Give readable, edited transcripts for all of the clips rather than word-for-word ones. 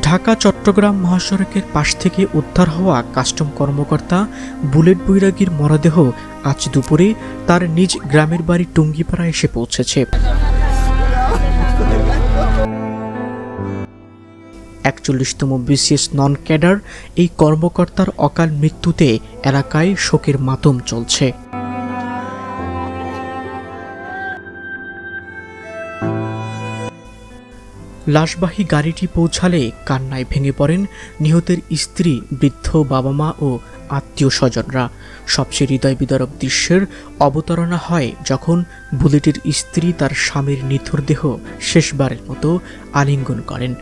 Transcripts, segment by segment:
ঢাকা চট্টগ্রাম মহাসড়কের পাশ থেকে উদ্ধার হওয়া কাস্টম কর্মকর্তা বুলেট বৈরাগীর মরদেহ আজ দুপুরে তার নিজ গ্রামের বাড়ি টুঙ্গিপাড়া এসে পৌঁছেছে। ৪১তম বিসিএস নন ক্যাডার এই কর্মকর্তার অকাল মৃত্যুতে এলাকায় শোকের মাতম চলছে। লাশবাহী গাড়িটি পৌঁছালে কান্নায় ভেঙে পড়েন নিহতের স্ত্রী, বৃদ্ধ বাবা মা ও আত্মীয় স্বজনরা। সবচেয়ে হৃদয় বিদারক দৃশ্যের অবতারণা হয় যখন বুলেটের স্ত্রী তার স্বামীর নিথর দেহ শেষবারের মতো আলিঙ্গন করেন।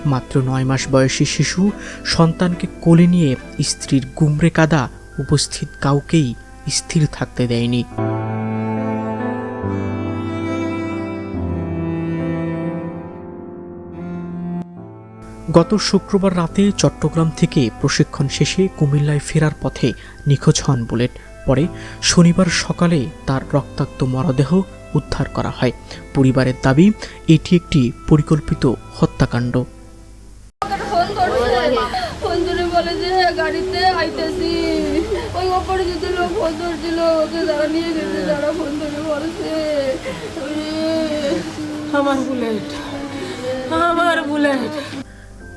মাত্র ৯ মাস বয়সী শিশু সন্তানকে কোলে নিয়ে স্ত্রীর গুমরে কাঁদা উপস্থিত কাউকেই স্থির থাকতে দেয়নি। গত শুক্রবার রাতে চট্টগ্রাম থেকে প্রশিক্ষণ শেষে কুমিল্লায় ফেরার পথে নিখোঁজ হন বুলেট। পরে শনিবার সকালে তার রক্তাক্ত মরদেহ উদ্ধার করা হয়। পরিবারের দাবি, এটি একটি পরিকল্পিত হত্যাকাণ্ড।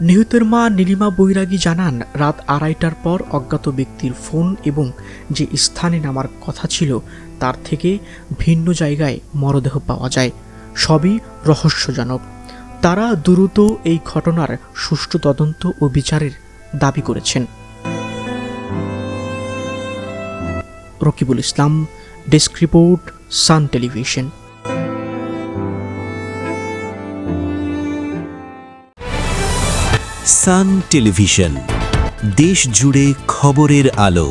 নিহতের মা নীলিমা বৈরাগী জানান, রাত ২:৩০টার পর অজ্ঞাত ব্যক্তির ফোন এবং যে স্থানে নামার কথা ছিল তার থেকে ভিন্ন জায়গায় মরদেহ পাওয়া যায়। সবই রহস্যজনক। তারা দ্রুত এই ঘটনার সুষ্ঠু তদন্ত ও বিচারের দাবি করেছেন। রকিবুল ইসলাম, ডেস্ক রিপোর্ট, সান টেলিভিশন। সান টেলিভিশন, দেশ জুড়ে খবরের আলো।